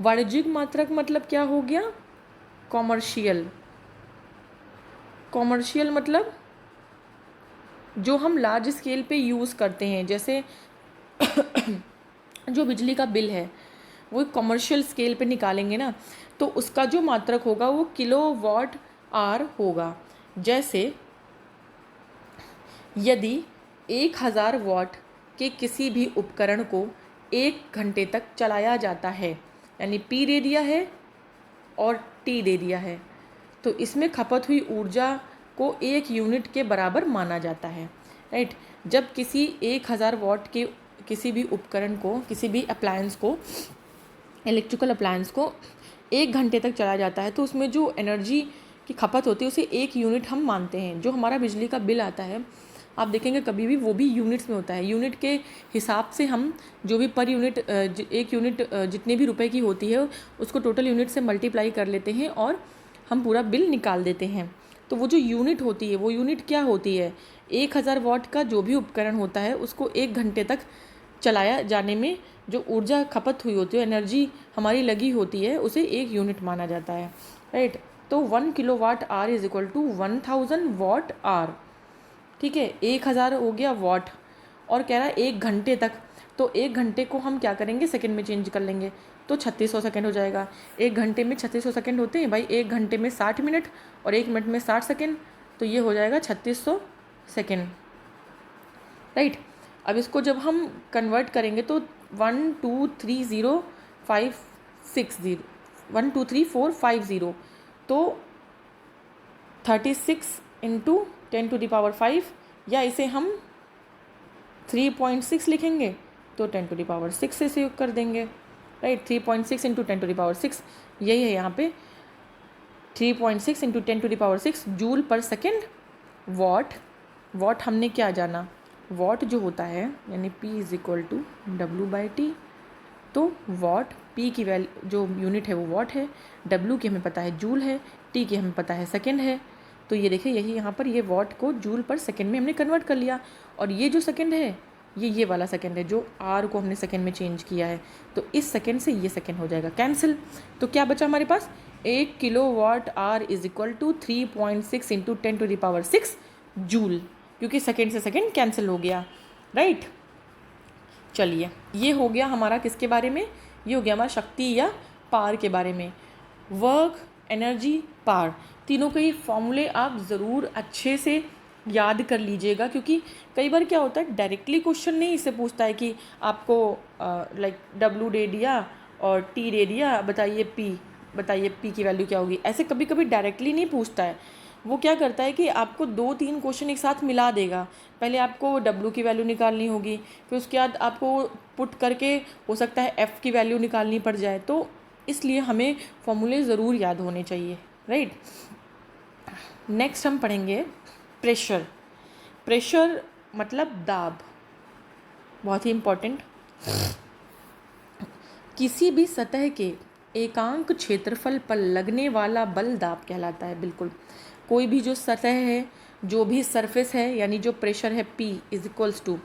वाणिज्यिक मात्रक मतलब क्या हो गया? कॉमर्शियल। कॉमर्शियल मतलब जो हम लार्ज स्केल पे यूज़ करते हैं, जैसे जो बिजली का बिल है वो कॉमर्शियल स्केल पे निकालेंगे ना, तो उसका जो मात्रक होगा वो किलोवाट आवर होगा। जैसे यदि 1000 वॉट के किसी भी उपकरण को 1 घंटे तक चलाया जाता है, यानी P दे दिया है और T दे दिया है, तो इसमें खपत हुई ऊर्जा को 1 यूनिट के बराबर माना जाता है, राइट। जब किसी 1000 वॉट के किसी भी उपकरण को, किसी भी अप्लायंस को, इलेक्ट्रिकल अप्लायंस को 1 घंटे तक चलाया जाता है, तो उसमें जो एनर्जी की खपत होती है उसे 1 यूनिट हम मानते हैं। जो हमारा बिजली का बिल आता है, आप देखेंगे कभी भी वो भी यूनिट्स में होता है। यूनिट के हिसाब से हम जो भी पर यूनिट, 1 यूनिट जितने भी रुपए की होती है उसको टोटल यूनिट से मल्टीप्लाई कर लेते हैं और हम पूरा बिल निकाल देते हैं। तो वो जो यूनिट होती है, वो यूनिट क्या होती है? 1000 वॉट का जो भी उपकरण होता है उसको 1 घंटे तक चलाया जाने में जो ऊर्जा खपत हुई होती है, एनर्जी हमारी लगी होती है, उसे 1 यूनिट माना जाता है, राइट। तो 1 kilowatt hour is equal to 1000 watt hour, ठीक है। 1000 हो गया वॉट और कह रहा है 1 घंटे तक, तो 1 घंटे को हम क्या करेंगे? सेकंड में चेंज कर लेंगे, तो 3600 सेकंड हो जाएगा। 1 घंटे में 3600 सेकंड होते हैं भाई, 1 घंटे में 60 मिनट और 1 मिनट में 60 सेकंड, तो ये हो जाएगा 3600 सेकंड, राइट। अब इसको जब हम कन्वर्ट करेंगे तो 1230560 123,450, तो 36 इंटू 10⁵, या इसे हम 3.6 लिखेंगे तो 10⁶ से इसे योग कर देंगे, राइट। 3.6 इंटू 10⁶, यही है यहाँ पे 3.6 into 10⁶ joule per second watt. Watt हमने क्या जाना? वॉट जो होता है यानी P is equal to W by T। तो वॉट, P की वैल्यू जो यूनिट है वो वॉट है, W की हमें पता है जूल है, T की हमें पता है सेकेंड है। तो ये देखिए, यही यहाँ पर ये वॉट को जूल पर सेकेंड में हमने कन्वर्ट कर लिया, और ये जो सेकेंड है ये वाला सेकेंड है, जो R को हमने सेकेंड में चेंज किया है, तो इस सेकेंड से ये सेकेंड हो जाएगा कैंसिल। तो क्या बचा हमारे पास? 1 kilowatt hour is equal to 3.6 into 10⁶ joule, क्योंकि सेकेंड से सेकेंड कैंसिल हो गया, राइट। चलिए, ये हो गया हमारा किसके बारे में? ये हो गया हमारा शक्ति या पावर के बारे में। वर्क एनर्जी, पावर, तीनों के ही फॉर्मूले आप ज़रूर अच्छे से याद कर लीजिएगा, क्योंकि कई बार क्या होता है डायरेक्टली क्वेश्चन नहीं इससे पूछता है कि आपको लाइक डब्ल्यू दे दिया और टी दे दिया, बताइए पी की वैल्यू क्या होगी, ऐसे कभी कभी डायरेक्टली नहीं पूछता है। वो क्या करता है कि आपको 2-3 क्वेश्चन एक साथ मिला देगा। पहले आपको डब्ल्यू की वैल्यू निकालनी होगी, फिर उसके बाद आपको पुट करके हो सकता है एफ़ की वैल्यू निकालनी पड़ जाए, तो इसलिए हमें फॉर्मूले ज़रूर याद होने चाहिए, राइट। नेक्स्ट हम पढ़ेंगे प्रेशर। प्रेशर मतलब दाब, बहुत ही इम्पोर्टेंट। किसी भी सतह के एकांक क्षेत्रफल पर लगने वाला बल दाब कहलाता है। बिल्कुल, कोई भी जो सतह है, जो भी सरफेस है, यानी जो प्रेशर है P इज इक्वल्स टू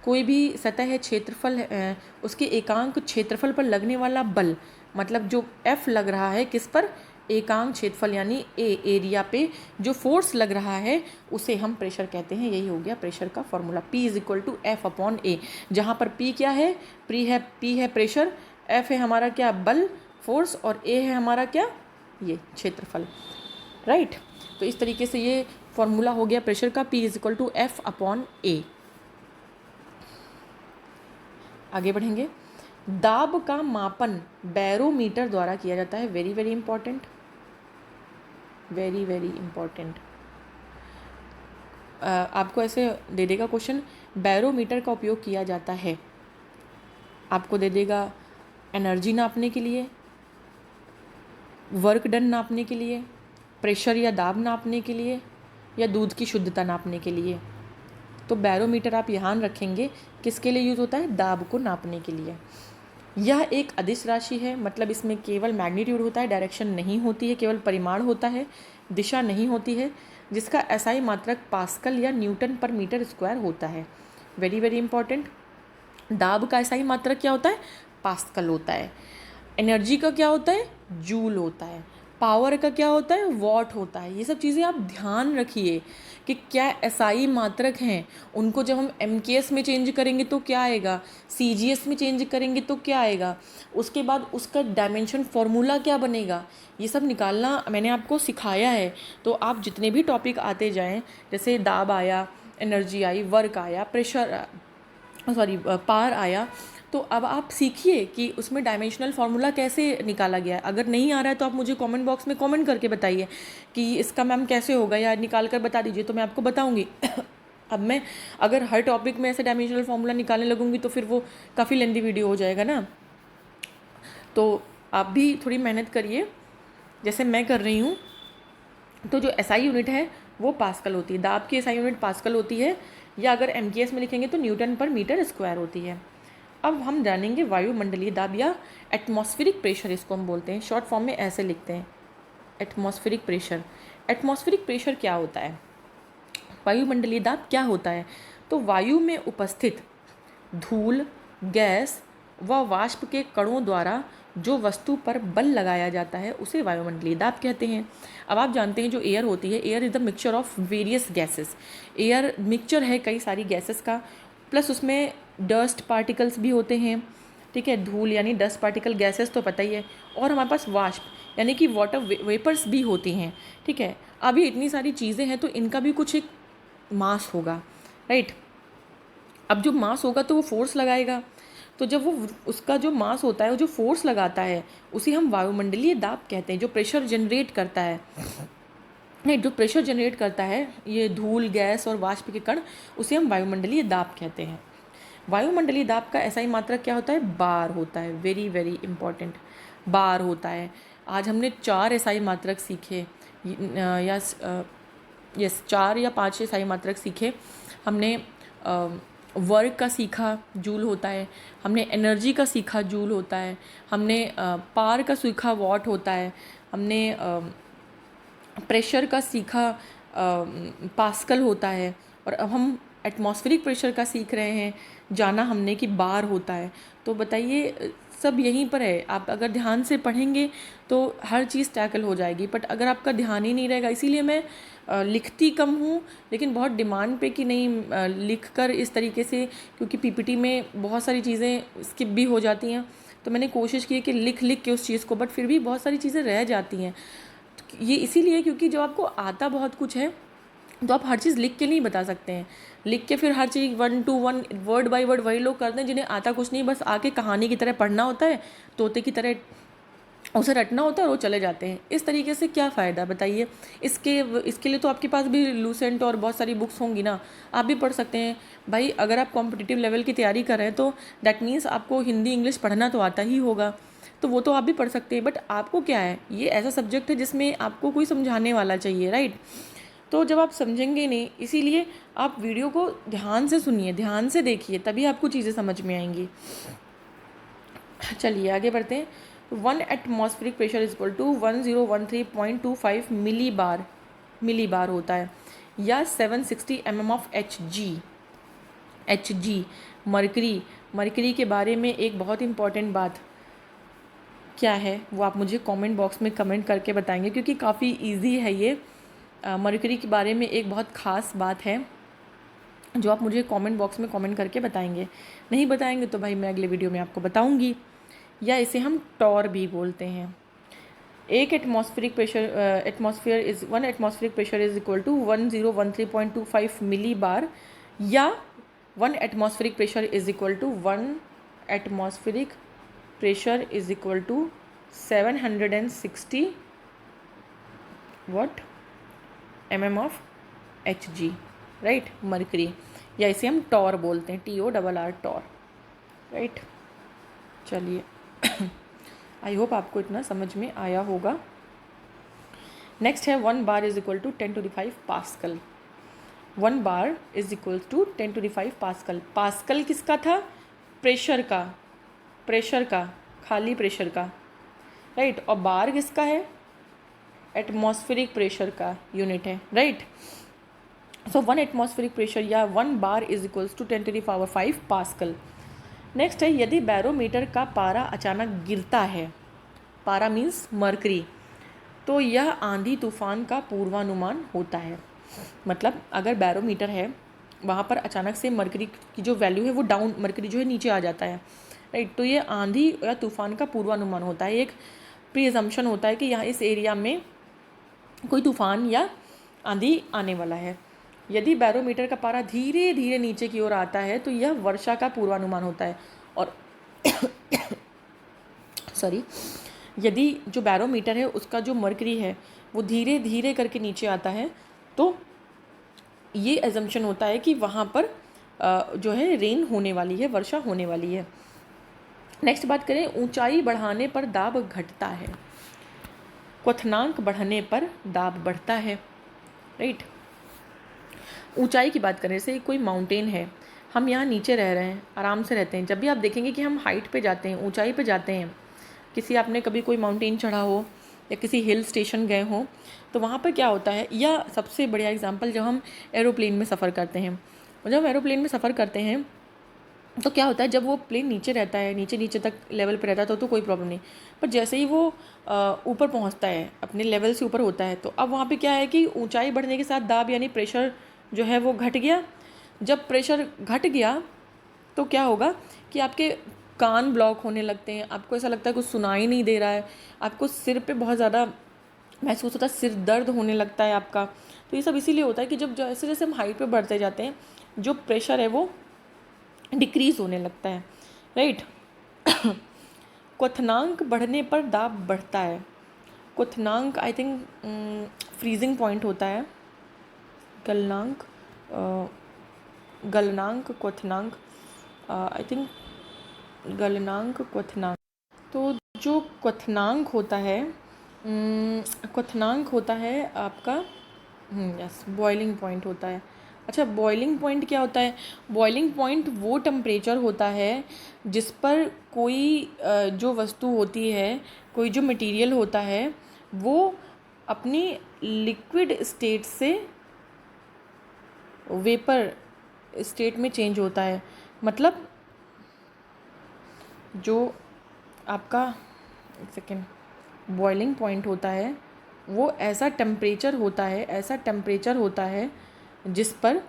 कोई भी सतह है, क्षेत्रफल है, उसके एकांक क्षेत्रफल पर लगने वाला बल, मतलब जो F लग रहा है किस पर, एकांक क्षेत्रफल यानी एरिया पे जो फोर्स लग रहा है उसे हम प्रेशर कहते हैं। यही हो गया प्रेशर का formula, P is equal to F upon A, जहाँ पर P क्या है, P है प्रेशर, F है हमारा क्या, बल, फोर्स, और A है हमारा क्या, ये क्षेत्रफल, राइट। तो इस तरीके से ये फॉर्मूला हो गया प्रेशर का, P is equal to F upon A। आगे बढ़ेंगे। दाब का मापन बैरोमीटर द्वारा किया जाता है। Very very important, very very important. आपको ऐसे दे देगा क्वेश्चन, बैरोमीटर का उपयोग किया जाता है, आपको दे देगा एनर्जी नापने के लिए, वर्क डन नापने के लिए, प्रेशर या दाब नापने के लिए, या दूध की शुद्धता नापने के लिए। तो बैरोमीटर आप ध्यान रखेंगे किसके लिए यूज़ होता है, दाब को नापने के लिए। यह एक अदिश राशि है, मतलब इसमें केवल मैग्नीट्यूड होता है, डायरेक्शन नहीं होती है, केवल परिमाण होता है, दिशा नहीं होती है, जिसका एसआई मात्रक पास्कल या न्यूटन पर मीटर स्क्वायर होता है। Very very important. दाब का एसआई मात्रक क्या होता है, पास्कल होता है। एनर्जी का क्या होता है, जूल होता है। पावर का क्या होता है, वॉट होता है। ये सब चीज़ें आप ध्यान रखिए कि क्या एसआई मात्रक हैं, उनको जब हम एमकेएस में चेंज करेंगे तो क्या आएगा, सीजीएस में चेंज करेंगे तो क्या आएगा, उसके बाद उसका डायमेंशन फॉर्मूला क्या बनेगा, ये सब निकालना मैंने आपको सिखाया है। तो आप जितने भी टॉपिक आते जाएं, जैसे दाब आया, एनर्जी आई, वर्क आया, प्रेशर पावर आया, तो अब आप सीखिए कि उसमें डायमेंशनल फार्मूला कैसे निकाला गया है। अगर नहीं आ रहा है तो आप मुझे कमेंट बॉक्स में कमेंट करके बताइए कि इसका मैम कैसे होगा, या निकाल कर बता दीजिए तो मैं आपको बताऊंगी। अब मैं अगर हर टॉपिक में ऐसे डायमेंशनल फार्मूला निकालने लगूंगी तो फिर वो काफ़ी लेंदी वीडियो हो जाएगा ना। तो आप भी थोड़ी मेहनत करिए जैसे मैं कर रही हूँ। तो जो एसआई यूनिट है वो पास्कल होती है, दाब की एसआई यूनिट पास्कल होती है, या अगर एमकेएस में लिखेंगे तो न्यूटन पर मीटर स्क्वायर होती है। अब हम जानेंगे वायुमंडलीय दाब या एटमॉस्फेरिक प्रेशर, इसको हम बोलते हैं, शॉर्ट फॉर्म में ऐसे लिखते हैं, एटमॉस्फेरिक प्रेशर। एटमॉस्फेरिक प्रेशर क्या होता है, वायुमंडलीय दाब क्या होता है, तो वायु में उपस्थित धूल, गैस व वाष्प के कणों द्वारा जो वस्तु पर बल लगाया जाता है उसे वायुमंडलीय दाब कहते हैं। अब आप जानते हैं जो एयर होती है, air is the mixture of various gases. Air mixture है कई सारी गैसेस का, प्लस उसमें डस्ट पार्टिकल्स भी होते हैं, ठीक है, धूल यानी डस्ट पार्टिकल, गैसेस तो पता ही है, और हमारे पास वाष्प यानी कि वाटर वेपर्स भी होती हैं, ठीक है। अब ये इतनी सारी चीज़ें हैं तो इनका भी कुछ एक मास होगा, राइट। अब जो मास होगा तो वो फोर्स लगाएगा, तो जब वो उसका जो मास होता है वो जो फोर्स लगाता है उसे हम वायुमंडलीय दाब कहते हैं। जो प्रेशर जनरेट करता है, नहीं, जो प्रेशर जनरेट करता है ये धूल, गैस और वाष्प के कण, उसे हम वायुमंडलीय दाब कहते हैं। वायुमंडलीय दाब का एसआई मात्रक क्या होता है, बार होता है। वेरी वेरी इंपॉर्टेंट, बार होता है। आज हमने 4 एसआई मात्रक सीखे, यस 4 या 5 एसआई मात्रक सीखे हमने। वर्क का सीखा, जूल होता है। हमने एनर्जी का सीखा, जूल होता है। हमने पावर का सीखा, वॉट होता है। हमने प्रेशर का सीखा, पास्कल होता है। और अब हम एटमॉस्फेरिक प्रेशर का सीख रहे हैं, जाना हमने कि बार होता है। तो बताइए, सब यहीं पर है। आप अगर ध्यान से पढ़ेंगे तो हर चीज़ टैकल हो जाएगी, बट अगर आपका ध्यान ही नहीं रहेगा, इसीलिए मैं लिखती कम हूँ, लेकिन बहुत डिमांड पे कि नहीं लिख कर इस तरीके से, क्योंकि पीपीटी में बहुत सारी चीज़ें स्किप भी हो जाती हैं, तो मैंने कोशिश की कि लिख के उस चीज़ को, बट फिर भी बहुत सारी चीज़ें रह जाती हैं। ये इसीलिए क्योंकि जब आपको आता बहुत कुछ है तो आप हर चीज़ लिख के नहीं बता सकते हैं। लिख के फिर हर चीज़ 1 to 1 वर्ड बाय वर्ड वही लोग करते हैं जिन्हें आता कुछ नहीं, बस आके कहानी की तरह पढ़ना होता है, तोते की तरह उसे रटना होता है और वो चले जाते हैं। इस तरीके से क्या फ़ायदा बताइए। इसके लिए तो आपके पास भी लूसेंट और बहुत सारी बुक्स होंगी ना, आप भी पढ़ सकते हैं भाई। अगर आप कॉम्पिटिटिव लेवल की तैयारी कर रहे हैं तो दैट मीन्स आपको हिंदी इंग्लिश पढ़ना तो आता ही होगा, तो वो तो आप भी पढ़ सकते हैं। बट आपको क्या है, ये ऐसा सब्जेक्ट है जिसमें आपको कोई समझाने वाला चाहिए, राइट। तो जब आप समझेंगे नहीं, इसीलिए आप वीडियो को ध्यान से सुनिए, ध्यान से देखिए, तभी आपको चीज़ें समझ में आएंगी। चलिए आगे बढ़ते हैं। 1 atmospheric pressure is equal to 1013.25 millibar होता है, या 760 mm ऑफ Hg। मरकरी के बारे में एक बहुत इंपॉर्टेंट बात क्या है वो आप मुझे कमेंट बॉक्स में कमेंट करके बताएंगे, क्योंकि काफ़ी इजी है ये। मरकरी के बारे में एक बहुत ख़ास बात है जो आप मुझे कमेंट बॉक्स में कमेंट करके बताएंगे। नहीं बताएंगे तो भाई मैं अगले वीडियो में आपको बताऊंगी। या इसे हम टॉर भी बोलते हैं। एक atmospheric pressure 1 atmospheric pressure is equal to 1013.25 millibar, या 1 atmospheric pressure is equal to 1 atmospheric pressure is equal to 760 what mm of Hg, right, mercury. या इसे हम टॉर बोलते हैं, TORR टॉर, राइट। चलिए आई होप आपको इतना समझ में आया होगा। नेक्स्ट है 1 bar is equal to 10⁵ pascal. 1 bar is equal to 10⁵ pascal. Pascal किसका था, प्रेशर का, खाली प्रेशर का, राइट। और बार किसका है, एटमॉस्फेरिक प्रेशर का यूनिट है, राइट। सो 1 एटमॉस्फेरिक प्रेशर या 1 bar is equals to 10⁵ pascal. Next है, यदि बैरोमीटर का पारा अचानक गिरता है, पारा मीन्स मरकरी, तो यह आंधी तूफान का पूर्वानुमान होता है। मतलब अगर बैरोमीटर है वहाँ पर अचानक से मरकरी की जो वैल्यू है वो डाउन, मरकरी जो है नीचे आ जाता है, राइट, तो ये आंधी या तूफान का पूर्वानुमान होता है। एक प्री अजम्पशन होता है कि यहाँ इस एरिया में कोई तूफान या आंधी आने वाला है। यदि बैरोमीटर का पारा धीरे धीरे नीचे की ओर आता है तो यह वर्षा का पूर्वानुमान होता है। और सॉरी, यदि जो बैरोमीटर है उसका जो मरकरी है वो धीरे धीरे करके नीचे आता है तो ये एजम्पशन होता है कि वहाँ पर जो है रेन होने वाली है, वर्षा होने वाली है। नेक्स्ट बात करें, ऊंचाई बढ़ाने पर दाब घटता है, क्वथनांक बढ़ने पर दाब बढ़ता है, राइट। ऊंचाई की बात करें, जैसे कोई माउंटेन है, हम यहाँ नीचे रह रहे हैं, आराम से रहते हैं। जब भी आप देखेंगे कि हम हाइट पे जाते हैं, ऊंचाई पे जाते हैं, किसी आपने कभी कोई माउंटेन चढ़ा हो या किसी हिल स्टेशन गए हो, तो वहाँ पर क्या होता है, या सबसे बढ़िया एग्जांपल जब हम एरोप्लेन में सफ़र करते हैं, जब हम एरोप्लेन में सफ़र करते हैं तो क्या होता है, जब वो प्लेन नीचे रहता है, नीचे तक लेवल पे रहता है तो कोई प्रॉब्लम नहीं, पर जैसे ही वो ऊपर पहुंचता है, अपने लेवल से ऊपर होता है, तो अब वहाँ पे क्या है कि ऊंचाई बढ़ने के साथ दाब यानी प्रेशर जो है वो घट गया। जब प्रेशर घट गया तो क्या होगा कि आपके कान ब्लॉक होने लगते हैं, आपको ऐसा लगता है कुछ सुनाई नहीं दे रहा है, आपको सिर पे बहुत ज़्यादा महसूस होता है, सिर दर्द होने लगता है आपका। तो ये सब इसीलिए होता है कि जब जैसे जैसे हम हाइट पे बढ़ते जाते हैं जो प्रेशर है वो डिक्रीज़ होने लगता है, राइट। क्वथनांक बढ़ने पर दाब बढ़ता है। क्वथनांक आई थिंक फ्रीजिंग पॉइंट होता है, गलनांक क्वथनांक, आई थिंक गलनांक क्वथनांक। तो जो क्वथनांक होता है आपका यस बॉइलिंग पॉइंट होता है। अच्छा, बॉइलिंग पॉइंट क्या होता है, बॉइलिंग पॉइंट वो टेम्परेचर होता है जिस पर कोई जो वस्तु होती है, कोई जो मटेरियल होता है वो अपनी लिक्विड स्टेट से वेपर स्टेट में चेंज होता है। मतलब जो आपका एक सेकेंड बॉइलिंग पॉइंट होता है वो ऐसा टेम्परेचर होता है जिस पर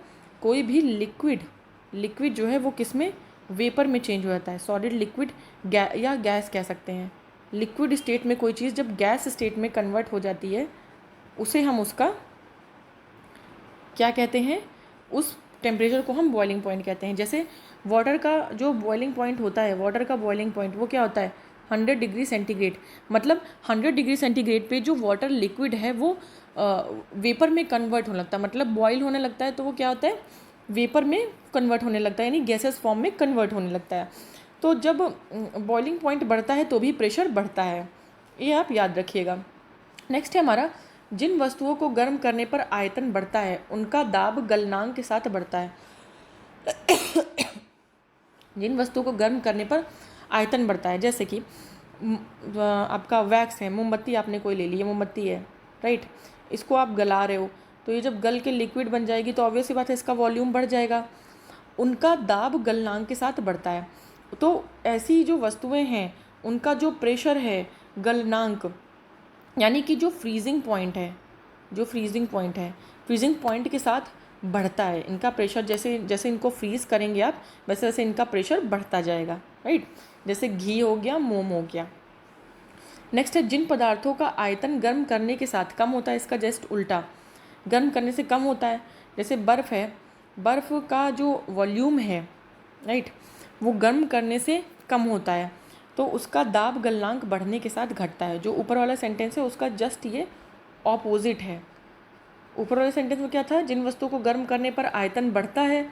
कोई भी लिक्विड जो है वो किस में, वेपर में चेंज हो जाता है। सॉलिड, लिक्विड या गैस कह सकते हैं। लिक्विड स्टेट में कोई चीज़ जब गैस स्टेट में कन्वर्ट हो जाती है उसे हम उसका क्या कहते हैं, उस टेम्परेचर को हम बॉइलिंग पॉइंट कहते हैं। जैसे वाटर का जो बॉइलिंग पॉइंट होता है, वाटर का बॉइलिंग पॉइंट वो क्या होता है, 100 डिग्री सेंटीग्रेड। मतलब 100 डिग्री सेंटीग्रेड पे जो वाटर लिक्विड है वो वेपर में कन्वर्ट होने लगता है, मतलब बॉयल होने लगता है, तो वो क्या होता है, वेपर में कन्वर्ट होने लगता है, यानी गैसेस फॉर्म में कन्वर्ट होने लगता है। तो जब बॉइलिंग पॉइंट बढ़ता है तो भी प्रेशर बढ़ता है, ये आप याद रखिएगा। नेक्स्ट है हमारा, जिन वस्तुओं को गर्म करने पर आयतन बढ़ता है उनका दाब गलनांक के साथ बढ़ता है। जिन वस्तुओं को गर्म करने पर आयतन बढ़ता है, जैसे कि आपका वैक्स है, मोमबत्ती आपने कोई ले ली है, मोमबत्ती है राइट, इसको आप गला रहे हो, तो ये जब गल के लिक्विड बन जाएगी तो ऑब्वियस सी बात है इसका वॉल्यूम बढ़ जाएगा, उनका दाब गलनांक के साथ बढ़ता है। तो ऐसी जो वस्तुएं हैं उनका जो प्रेशर है, गलनांक यानी कि जो फ्रीजिंग पॉइंट है, फ्रीजिंग पॉइंट के साथ बढ़ता है इनका प्रेशर। जैसे जैसे इनको फ्रीज़ करेंगे आप, वैसे वैसे इनका प्रेशर बढ़ता जाएगा राइट। जैसे घी हो गया, मोम हो गया। नेक्स्ट है, जिन पदार्थों का आयतन गर्म करने के साथ कम होता है, इसका जस्ट उल्टा, गर्म करने से कम होता है। जैसे बर्फ़ है, बर्फ़ का जो वॉल्यूम है राइट, वो गर्म करने से कम होता है, तो उसका दाब गलनांक बढ़ने के साथ घटता है। जो ऊपर वाला सेंटेंस है उसका जस्ट ये ऑपोजिट है। ऊपर वाले सेंटेंस में क्या था, जिन वस्तुओं को गर्म करने पर आयतन बढ़ता है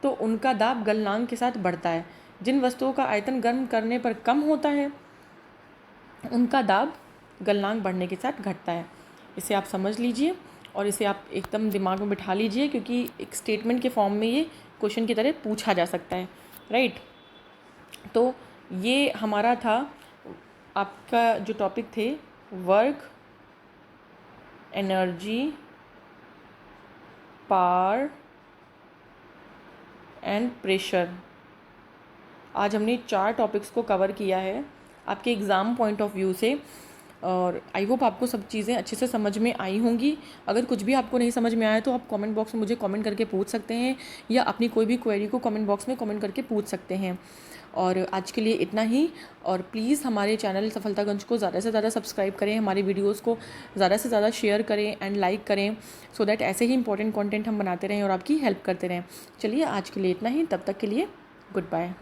तो उनका दाब गलनांक के साथ बढ़ता है। जिन वस्तुओं का आयतन गर्म करने पर कम होता है उनका दाब गलनांक बढ़ने के साथ घटता है। इसे आप समझ लीजिए और इसे आप एकदम दिमाग में बिठा लीजिए, क्योंकि एक स्टेटमेंट के फॉर्म में ये क्वेश्चन की तरह पूछा जा सकता है राइट। तो ये हमारा था आपका जो टॉपिक थे, work, energy, power and pressure. आज हमने 4 टॉपिक्स को कवर किया है आपके एग्ज़ाम पॉइंट ऑफ व्यू से, और आई होप आपको सब चीज़ें अच्छे से समझ में आई होंगी। अगर कुछ भी आपको नहीं समझ में आया तो आप कमेंट बॉक्स में मुझे कमेंट करके पूछ सकते हैं, या अपनी कोई भी क्वेरी को कमेंट बॉक्स में कमेंट करके पूछ सकते हैं। और आज के लिए इतना ही, और प्लीज़ हमारे चैनल सफलतागंज को ज़्यादा से ज़्यादा सब्सक्राइब करें, हमारे वीडियोज़ को ज़्यादा से ज़्यादा शेयर करें एंड लाइक करें, सो दैट ऐसे ही इंपॉर्टेंट कंटेंट हम बनाते रहें और आपकी हेल्प करते रहें। चलिए आज के लिए इतना ही, तब तक के लिए गुड बाय।